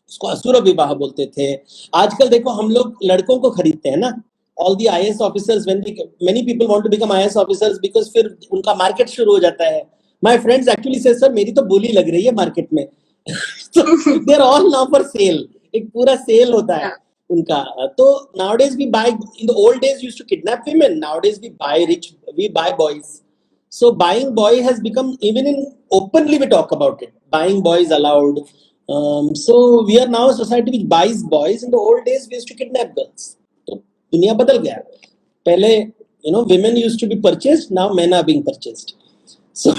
उसको असुर विवाह बोलते थे. आजकल देखो हम लोग लड़कों को खरीदते हैं ना. All the IAS officers, when many people want to become IAS officers because फिर उनका मार्केट शुरू हो जाता है. My friends actually say, sir मेरी तो बोली लग रही है मार्केट में. So they are all now for sale. एक पूरा सेल होता है उनका. तो nowadays we buy, in the old days we used to kidnap women, nowadays we buy boys. So buying boy has become, even in openly we talk about it, buying boys allowed. So we are now a society which buys boys. In the old days we used to kidnap girls. तो दुनिया बदल गया. पहले women used to be purchased, now men are being purchased. So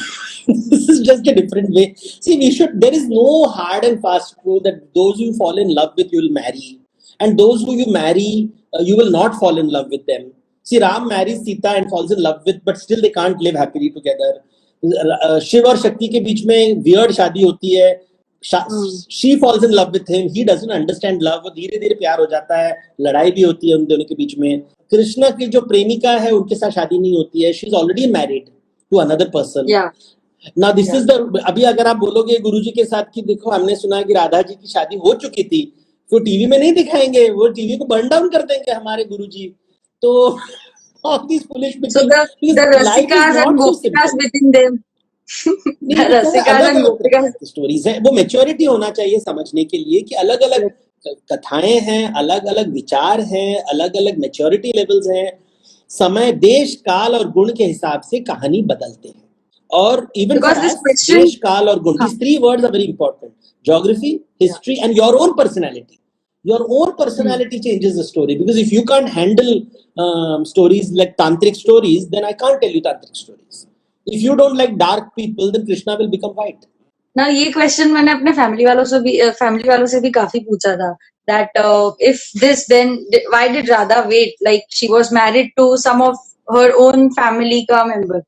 this is just a different way. See, there is no hard and fast rule that those you fall in love with you will marry, and those who you marry you will not fall in love with them. See, Ram marries Sita and falls in love with, but still they can't live happily together. Shiv और शक्ति के बीच में weird शादी होती है. She falls in love with him, he doesn't understand love, वो धीरे धीरे प्यार हो जाता है, लड़ाई भी होती है उन दोनों के बीच में. कृष्ण की जो प्रेमिका है उनके साथ शादी नहीं होती है. She is already married to another person. Yeah. Now this is the, अभी अगर आप बोलोगे गुरुजी के साथ कि देखो हमने सुना कि राधा जी की शादी हो चुकी थी, तो टीवी में नहीं दिखाएंगे, वो टीवी को बर्न डाउन कर देंगे हमारे गुरुजी. तो all these foolish people. So the Rasikas and Gopikas within them. Stories है, वो मेच्योरिटी होना चाहिए समझने के लिए कि अलग अलग कथाएं हैं, अलग अलग विचार हैं, अलग अलग मेच्योरिटी लेवल्स हैं. समय, देश, काल और गुण के हिसाब से कहानी बदलते हैं. और इवन देश, काल और गुण, these three words are very important. Geography, history and your own personality. Your own personality changes the story, because if you can't handle stories like tantric stories, then I can't tell you tantric stories. If you don't like dark people, then Krishna will become white. Now ये question मैंने अपने family वालों से भी काफी पूछा था, that if this, then why did Radha wait? Like she was married to some of her own family ka member.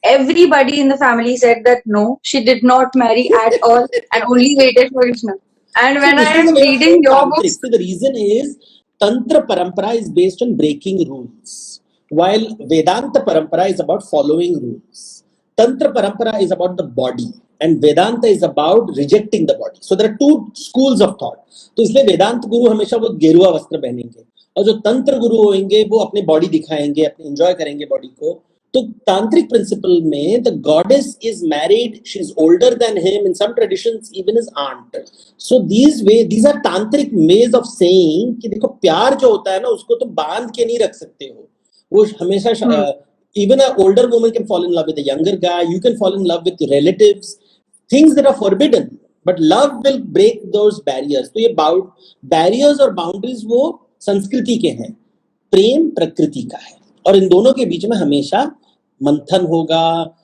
Everybody in the family said that no, she did not marry at all and only waited for Krishna. And when I am reading your books, the reason is Tantra Parampara is based on breaking rules, while Vedanta Parampara is about following rules. Tantra Parampara is about the body and Vedanta is about rejecting the body. So there are two schools of thought. तो इसलिए वेदांत गुरु हमेशा वो गेरुआ वस्त्र पहनेंगे, और जो तंत्र गुरु होंगे वो अपने बॉडी दिखाएंगे, अपने एंजॉय करेंगे बॉडी को. तो तांत्रिक प्रिंसिपल में the goddess is married, she is older than him, in some traditions even his aunt. So these are tantric ways of saying कि देखो प्यार जो होता है ना उसको तुम बांध के नहीं रख सकते हो. वो हमेशा even an older woman can fall in love with a younger guy, you can fall in love with relatives, things that are forbidden, but love will break those barriers. तो ये barriers और boundaries वो संस्कृति के हैं, प्रेम प्रकृति का है, और इन दोनों के बीच में हमेशा मंथन होगा,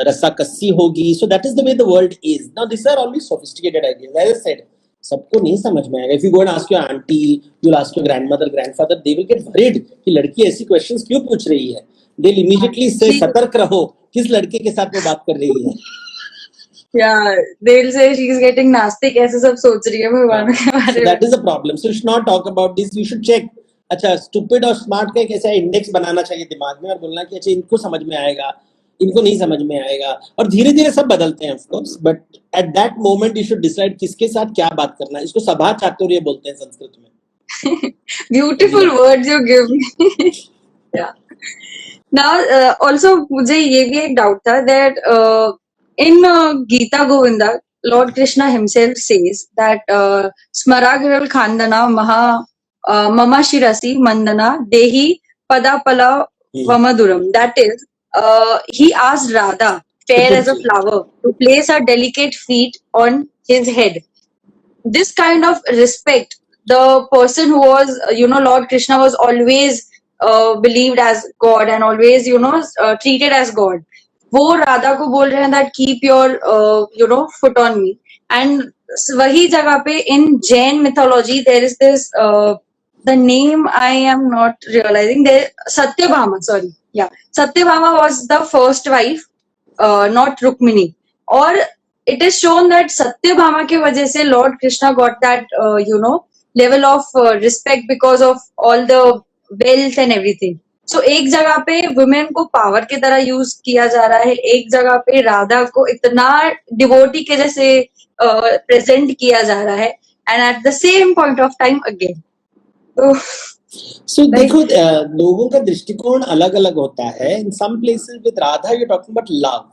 रसाकस्सी होगी. So that is the way the world is. Now these are only sophisticated ideas. As I said, सबको नहीं समझ में आएगा. If you go and ask your auntie, you'll ask your grandmother, grandfather, they will get worried कि लड़की ऐसी questions क्यों पूछ रही है. They'll immediately say सतर्क रहो, किस लड़के के साथ वो बात कर रही है. Yeah, they'll say she's getting nasty. ऐसे सब सोच रही है भगवान के बारे में. That is a problem. So you should not talk about this. You should check. अच्छा, स्टूपिड और स्मार्ट का एक ऐसा इंडेक्स बनाना चाहिए दिमाग में और बोलना कि अच्छा इनको समझ में आएगा, इनको नहीं समझ में आएगा. और धीरे धीरे सब बदलते हैं of course, but at that moment you should decide किसके साथ क्या बात करना है. इसको सभा चातुर्य बोलते हैं संस्कृत में. Beautiful words you give me. Yeah. Now, also मुझे ये भी एक doubt था that in Gita Govinda, Lord Krishna himself says that Smaragiral Khandana Maha Mama Shirasi Mandana Dehi Padapala Vamaduram. That is, he asked Radha, fair as a flower, to place her delicate feet on his head. This kind of respect, the person who was, Lord Krishna was always believed as God and always, treated as God. वो राधा को बोल रहे हैं that keep your foot on me. And वही जगह पे in Jain mythology there is this the name I am not realizing, there Satyabhama, sorry, yeah, Satyabhama was the first wife, not Rukmini. Or it is shown that Satyabhama के वजह से Lord Krishna got that level of respect because of all the wealth and everything. So एक जगह पे women को power की तरह use किया जा रहा है, एक जगह पे राधा को इतना devotee के जैसे present किया जा रहा है, and at the same point of time again. So देखो लोगों का दृष्टिकोण अलग अलग होता है. In some places with Radha you're talking about love,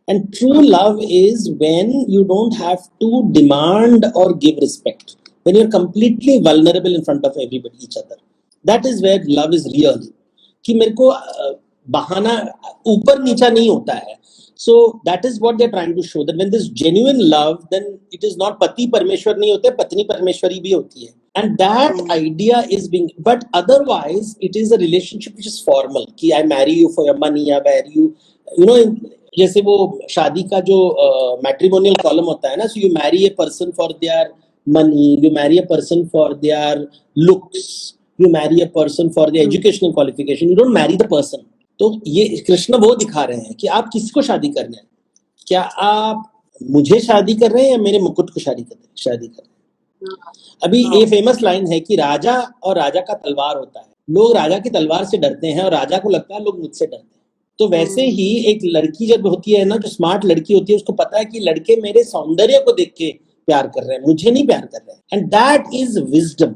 and true love is when you don't have to demand or give respect, when you're completely vulnerable in front of everybody, each other. That is where love is real. कि मेरे को बहाना ऊपर नीचा नहीं होता है. So that is what they're trying to show, that when there's genuine love, then it is not पति परमेश्वर नहीं होते, पत्नी परमेश्वरी भी होती है. And that idea is being, but otherwise it is a relationship which is formal, कि I marry you for your money, I marry you, जैसे वो शादी का जो matrimonial column होता है ना, so you marry a person for their money, you marry a person for their looks, you marry a person for their educational qualification, you don't marry the person. तो ये कृष्ण वो दिखा रहे हैं कि आप किसको शादी कर रहे हैं, क्या आप मुझे शादी कर रहे हैं या मेरे मुकुट को शादी कर रहे हैं. अभी ये फेमस लाइन है कि राजा और राजा का तलवार होता है, लोग राजा की तलवार से डरते हैं और राजा को लगता है लोग मुझसे डरते हैं. तो वैसे ही एक लड़की जब होती है ना, जो स्मार्ट लड़की होती है, उसको पता है कि लड़के मेरे सौंदर्य को देख के प्यार कर रहे हैं, मुझे नहीं प्यार कर रहे हैं. And that is wisdom.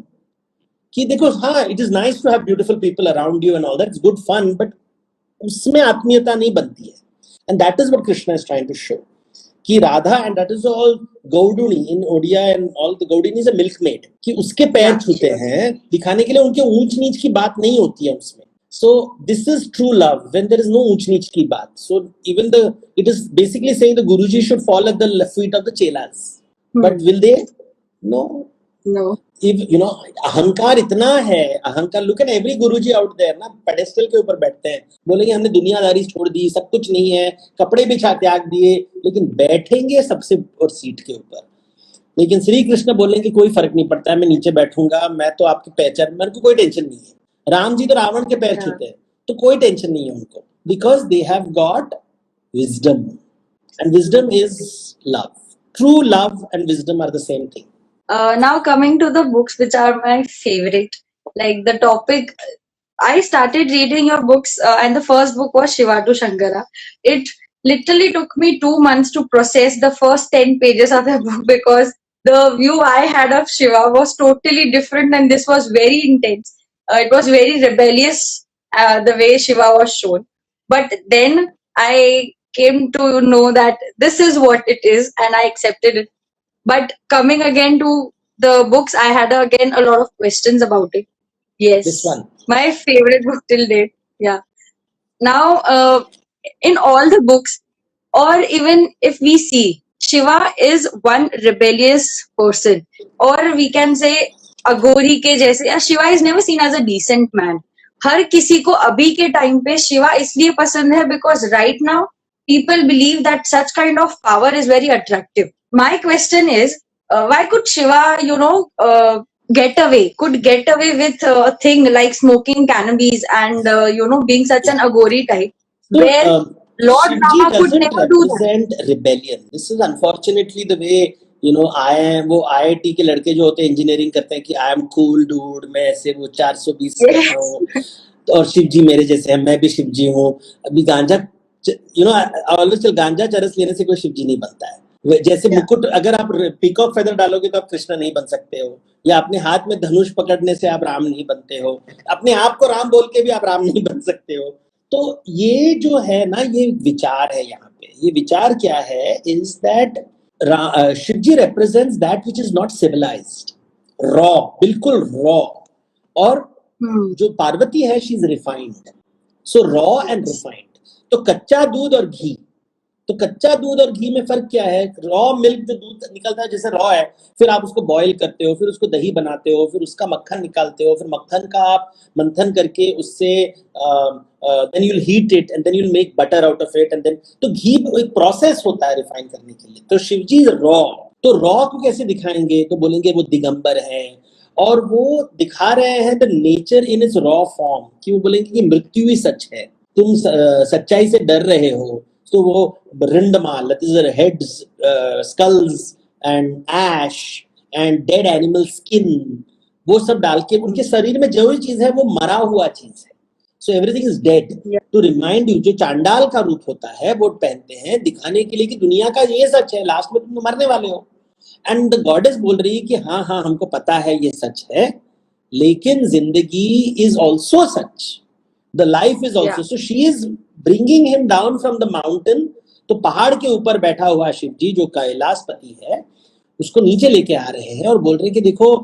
कि देखो हाँ, it is nice to have beautiful people around you and all that, it's good fun, but उसमें आत्मीयता नहीं बनती है. And that is what Krishna is trying to show कि Radha, and that is all gauduni in Odia and all the gauduni is a milkmaid, कि उसके पैर छूते हैं दिखाने के लिए, उनके ऊंच नीच की बात नहीं होती है उसमें. So this is true love when there is no ऊंच नीच की बात. So even it is basically saying the Guruji should fall at the feet of the chelas. But will they? No. If अहंकार इतना है, अहंकार, look at every Guruji out there ना, pedestal के ऊपर बैठते हैं, बोलेंगे हमने दुनियादारी छोड़ दी, सब कुछ नहीं है, कपड़े भी त्याग दिए, लेकिन बैठेंगे सबसे ऊपर सीट के ऊपर. लेकिन श्री कृष्ण बोलेंगे कोई फर्क नहीं पड़ता है, मैं नीचे बैठूंगा, मैं तो आपके पैर, मेरे को कोई टेंशन नहीं है. राम जी तो रावण के पैर छूते हैं, तो कोई टेंशन नहीं है उनको, because they have got wisdom, and wisdom is love. True love and wisdom are the same thing. Now coming to the books which are my favorite, like the topic, I started reading your books and the first book was Shiva to Shankara. It literally took me 2 months to process the first 10 pages of the book because the view I had of Shiva was totally different and this was very intense. It was very rebellious, the way Shiva was shown. But then I came to know that this is what it is and I accepted it. But coming again to the books, I had again a lot of questions about it. Yes. This one. My favorite book till date. Yeah. Now, in all the books, or even if we see, Shiva is one rebellious person. Or we can say, Agori के जैसे, Shiva is never seen as a decent man. हर किसी को अभी के time पे शिवा इसलिए पसंद है because right now people believe that such kind of power is very attractive. My question is, why could Shiva, get away with a thing like smoking cannabis and being such an Agori type, where Lord Rama could never do that. Represent rebellion. This is unfortunately the way I am. वो IIT के लड़के जो होते हैं engineering करते हैं कि I am cool dude, मैं ऐसे वो 420 करता हूँ, और शिव जी मेरे जैसे हैं, मैं भी शिव जी हूँ. अभी गांजा, गांजा चरस लेने से कोई शिव जी नहीं बनता है. जैसे Yeah. मुकुट, अगर आप पीकॉक फेदर डालोगे तो आप कृष्ण नहीं बन सकते हो, या अपने हाथ में धनुष पकड़ने से आप राम नहीं बनते हो, अपने आप को राम बोल के भी आप राम नहीं बन सकते हो। तो ये जो है ना, ये विचार है यहाँ पे। ये विचार क्या है, is that Shiv ji represents that which is not civilized, raw, बिल्कुल रॉ। और जो पार्वती है, she is refined, so raw and refined. तो कच्चा दूध और घी, तो कच्चा दूध और घी में फर्क क्या है? रॉ मिल्क जो दूध निकलता है जैसे रॉ है, फिर आप उसको बॉईल करते हो, फिर उसको दही बनाते हो, फिर उसका मक्खन निकालते हो, फिर मक्खन का आप मंथन करके उससे then you will heat it and then you will make butter out of it, and then तो घी एक प्रोसेस होता है रिफाइन करने के लिए। तो शिवजी रॉ, तो रॉ को कैसे दिखाएंगे? तो बोलेंगे वो दिगंबर है, और वो दिखा रहे हैं the nature in its raw form, कि वो बोलेंगे कि मृत्यु ही सच है, तुम सच्चाई से डर रहे हो। तो वो रिंडमाल, that is their heads, skulls and ash and dead animal skin, वो सब डाल के उनके शरीर में जो भी चीज है वो मरा हुआ चीज है। So everything is dead to remind you. जो चांडाल का रूप होता है वो पहनते हैं दिखाने के लिए कि दुनिया का ये सच है, लास्ट में तुम मरने वाले हो। एंड द गॉडेस बोल रही है कि हाँ हाँ हमको पता है ये सच है, लेकिन जिंदगी is also such, the life is also. So she is bringing him down from the mountain. तो पहाड़ के ऊपर बैठा हुआ शिव जी जो कैलाशपति है, उसको नीचे लेके आ रहे हैं और बोल रहे हैं कि देखो,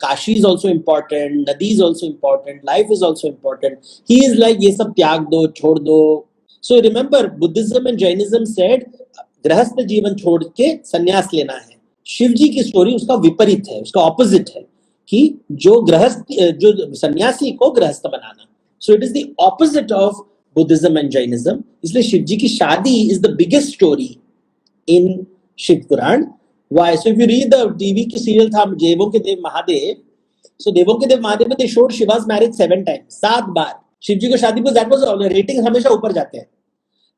काशी इज ऑल्सो इम्पोर्टेंट, नदी is also important, life is also important. He is like ये सब त्याग दो, छोड़ दो। So remember, Buddhism and Jainism said गृहस्थ जीवन छोड़ के संन्यास लेना है। शिव जी की स्टोरी उसका विपरीत है, उसका ऑपोजिट है, कि जो गृहस्थ, जो सन्यासी को गृहस्थ बनाना। So it is the opposite of Buddhism and Jainism. इसलिए शिव जी की शादी is the biggest story in Shiv Puran. Why? So if you read the TV की सीरियल था देवों के देव महादेव, so देवों के देव महादेव में they showed Shiva's marriage 7 times, 7 बार शिव जी को शादी पर, that was रेटिंग हमेशा ऊपर जाते हैं।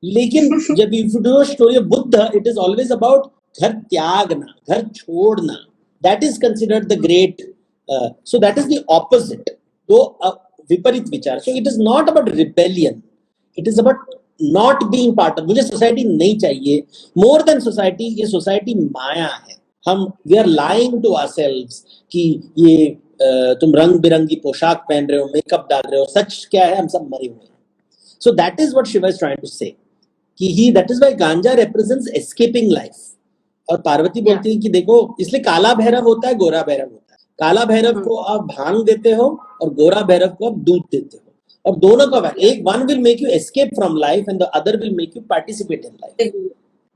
लेकिन जब if you do a story of Buddha, it is always about घर त्यागना, घर छोड़ना, that is considered the great, so that is the opposite, तो विपरीत विचार। So it is not about rebellion, it is about not being part of, मुझे society नहीं चाहिए। मोर देन सोसाइटी, ये सोसाइटी माया है। हम we are lying to ourselves कि ये तुम रंग बिरंगी पोशाक पहन रहे हो, मेकअप डाल रहे हो, सच क्या है, हम सब मरे हुए हैं। So that is what Shiva is trying to say, कि he, that is why ganja represents escaping life. और पार्वती बोलती है कि देखो, इसलिए काला भैरव होता है, गोरा भैरव होता है। काला भैरव को आप भांग देते हो और गोरा भैरव को आप दूध देते हो, और दोनों का एक, one will make you escape from life and the other will make you participate in life.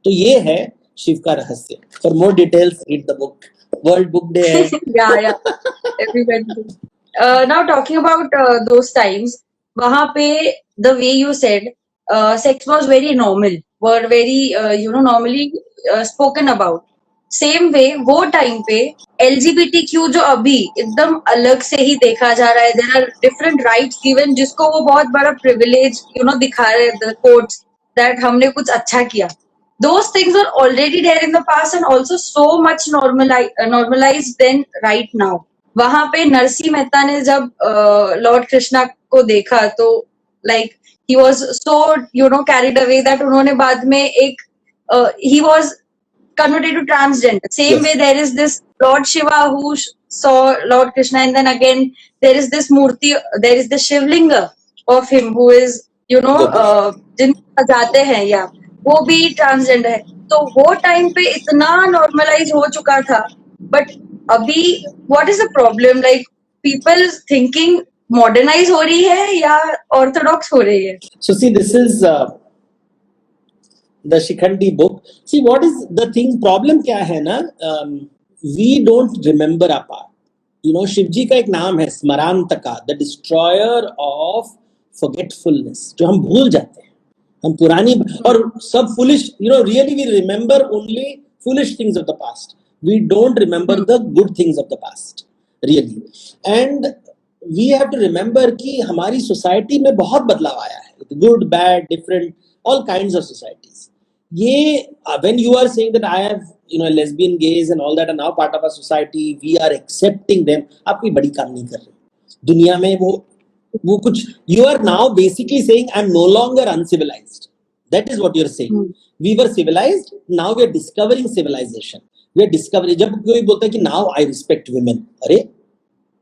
तो ये है शिव का रहस्य। For more details read the book, world book day है। yeah everybody now talking about those times, वहां पे the way you said sex was very normal, were very normally spoken about. Same way वो time पे LGBTQ जो अभी एकदम अलग से ही देखा जा रहा है, there are different rights given, जिसको वो बहुत बड़ा प्रिविलेज दिखा रहे हैं द कोर्ट्स, दैट हमने कुछ अच्छा किया। Those things are already there in the past and also so much normalized then right now. वहां पे नरसी मेहता ने जब लॉर्ड कृष्णा को देखा तो like he was so carried away that उन्होंने बाद में एक he was converted to transgender. Same way there is this Lord Shiva who saw Lord Krishna, and then again there is this Murti, there is the Shivlinga of him who is जिनको सजाते हैं, या वो भी transgender है। तो वो time पे इतना नॉर्मलाइज हो चुका था, बट अभी what is the problem, like people thinking modernise हो रही है या ऑर्थोडॉक्स हो रही है? So see, this is the Shikhandi book. See, what is the thing, problem क्या है ना, we don't remember our past. Shiv जी का एक नाम है स्मरांतका, the destroyer of forgetfulness, जो हम भूल जाते हैं, हम पुरानी और सब foolish, really we remember only foolish things of the past. We don't remember the good things of the past, really. And we have to remember कि हमारी सोसाइटी में बहुत बदलाव आया है, good, bad, different, all kinds of societies. ये when you are saying that I have lesbian, gays and all that are now part of our society, we are accepting them, आप कोई बड़ी काम नहीं कर रहे दुनिया में। वो कुछ, you are now basically saying I am no longer uncivilized. That is what you're saying. Hmm. We were civilized, now we are discovering civilization. We are discovering. जब कोई बोलता है कि now I respect women, अरे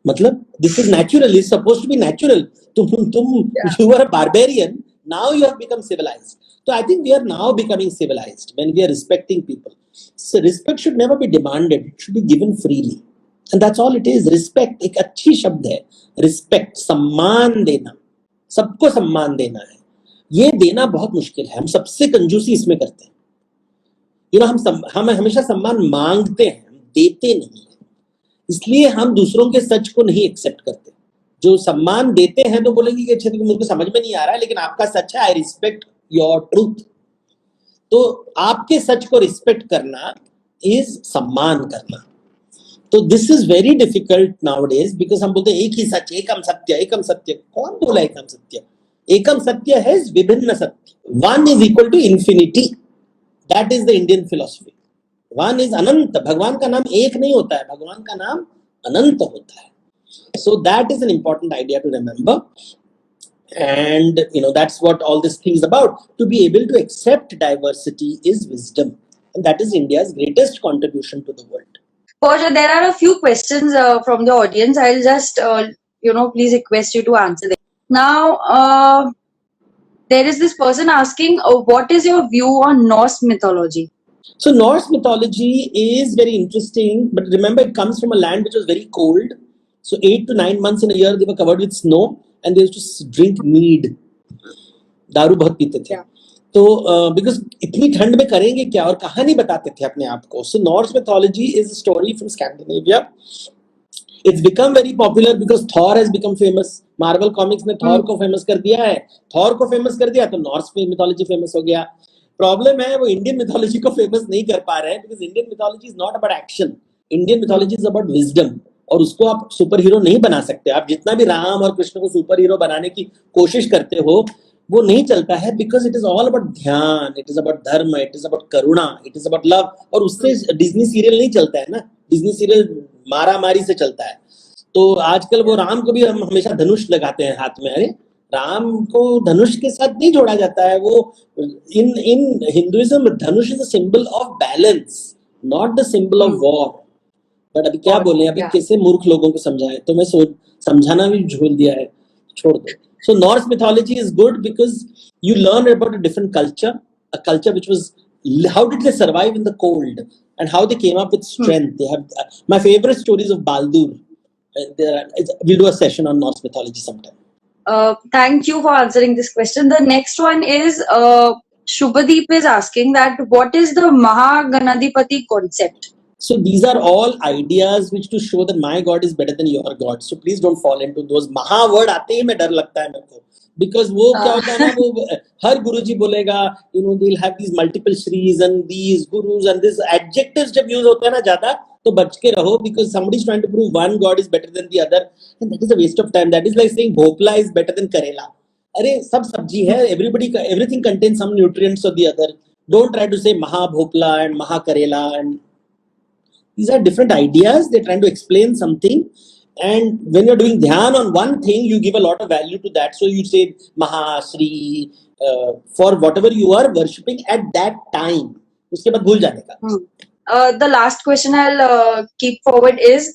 मतलब this is natural, it's supposed to be natural. तुम Yeah. you were a barbarian, now you have become civilized. So I think we are now becoming civilized when we are respecting people. So respect should never be demanded, it should be given freely. And that's all it is. Respect एक अच्छी शब्द है. Respect, सम्मान देना, सबको सम्मान देना है. ये देना बहुत मुश्किल है. हम सबसे कंजूसी इसमें करते हैं. हम हमेशा सम्मान मांगते हैं, हम देते नहीं है. इसलिए हम दूसरों के सच को नहीं एक्सेप्ट करते. जो सम्मान देते हैं तो बोलेंगे कि अच्छा मुझको समझ में नहीं आ रहा है, लेकिन आपका सच है, आई रिस्पेक्ट योर ट्रूथ. तो आपके सच को रिस्पेक्ट करना इज सम्मान करना. तो this is very difficult nowadays, because हम बोलते हैं एक ही सच, एकम सत्य, एकम सत्य. कौन बोला एकम सत्य? एकम सत्य है विभिन्न सत्य. One is equal to infinity. That is the Indian philosophy. One is anant. भगवान का नाम एक नहीं होता है, भगवान का नाम अनंत होता है. So that is an important idea to remember, and that's what all this thing is about. To be able to accept diversity is wisdom, and that is India's greatest contribution to the world. Portia, there are a few questions from the audience. I'll just please request you to answer them. Now, there is this person asking, what is your view on Norse mythology? So Norse mythology is very interesting, but remember it comes from a land which was very cold. So 8 to 9 months in a year they were covered with snow, and they used to drink mead. दारू बहुत पीते थे. तो because इतनी ठंड में करेंगे क्या, और कहानी बताते थे अपने आप को. So Norse mythology is a story from Scandinavia. It's become very popular because Thor has become famous. Marvel Comics ने Thor को famous कर दिया है. Thor को famous कर दिया तो Norse mythology famous हो गया. Problem है वो Indian mythology को famous नहीं कर पा रहे हैं, because Indian mythology is not about action. Indian mythology is about wisdom. और उसको आप सुपर हीरो नहीं बना सकते. आप जितना भी राम और कृष्ण को सुपर हीरो बनाने की कोशिश करते हो, वो नहीं चलता है, because it is all about ध्यान, इट इज अबाउट धर्म, it is about Karuna, it is about love. और उससे डिज्नी सीरियल नहीं चलता है ना. डिज्नी सीरियल मारा मारी से चलता है. तो आजकल वो राम को भी हम हमेशा धनुष लगाते हैं हाथ में. अरे राम को धनुष के साथ नहीं जोड़ा जाता है. वो in Hinduism Dhanush is a symbol of balance, not the symbol of war. But अभी क्या बोले, अभी कैसे मूर्ख लोगों को समझाए. तो मैं समझाना भी झोल दिया है, छोड़ दो. So Norse mythology is good because you learn about a different culture, a culture which was, how did they survive in the cold and how they came up with strength. They have my favorite stories of Baldur. We'll do a session on Norse mythology sometime. Thank you for answering this question. The next one is Shubhadeep is asking that what is the Mahaganadipati concept? So these are all ideas which to show that my God is better than your God. So please don't fall into those. Maha word आते ही में डर लगता है मेरे को, because वो क्या होता है ना, वो हर गुरुजी बोलेगा, they'll have these multiple Shris and these gurus and this adjectives जब use होते हैं ना ज्यादा, तो बच के रहो, because somebody is trying to prove one God is better than the other, and that is a waste of time. That is like saying Bhopla is better than Karela. अरे सब सब्जी है, everything contains some nutrients of the other. Don't try to say Maha Bhopla and Maha Karela, and these are different ideas. They're trying to explain something, and when you're doing dhyan on one thing, you give a lot of value to that. So you say Maha, Shri, for whatever you are worshipping at that time. उसके बाद भूल जाने का. The last question I'll keep forward is,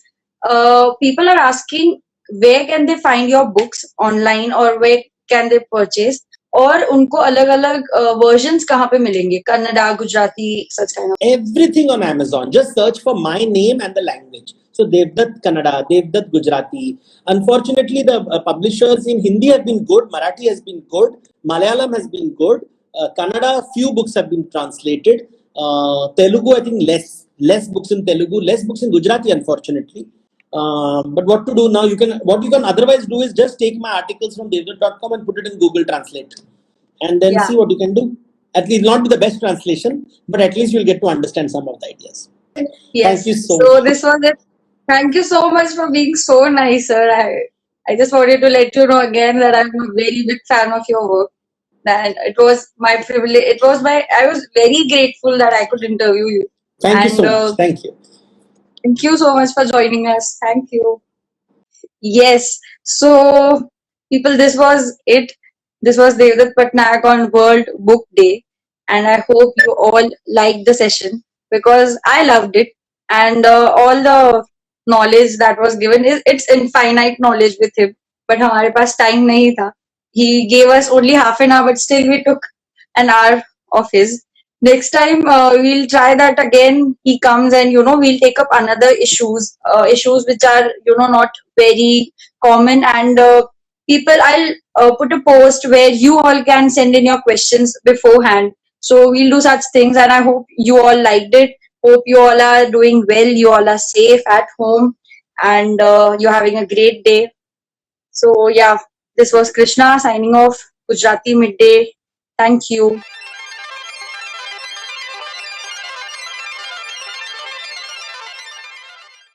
people are asking where can they find your books online, or where can they purchase, और उनको अलग अलग versions कहाँ पे मिलेंगे, Kannada, Gujarati, such kind of. Everything on Amazon. Just search for my name and the language. So Devdutt Kannada, Devdutt Gujarati. Unfortunately, the publishers in Hindi have been good, Marathi has been good, Malayalam has been good, Kannada, few books have been translated. Telugu, I think less books in Telugu, less books in Gujarati, unfortunately. But what to do now? What you can otherwise do is just take my articles from devdutt.com and put it in Google Translate, and then see what you can do. At least not be the best translation, but at least you'll get to understand some of the ideas. Yes. Thank you so much. So this was it. Thank you so much for being so nice, sir. I just wanted to let you know again that I'm a very big fan of your work. And it was my privilege. I was very grateful that I could interview you. Thank you so much. Thank you. Thank you so much for joining us. Thank you. Yes. So, people, this was it. This was Devdutt Patnaik on World Book Day. and I hope you all liked the session because I loved it. And all the knowledge that was given is it's infinite knowledge with him. But हमारे पास time नहीं था. He gave us only half an hour, but still we took an hour of his. Next time we'll try that again. He comes and we'll take up another issues which are not very common, and people I'll put a post where you all can send in your questions beforehand, so we'll do such things, and I hope you all liked it. Hope you all are doing well, you all are safe at home, and you're having a great day. So yeah, this was Krishna signing off. Gujarati Midday. Thank you.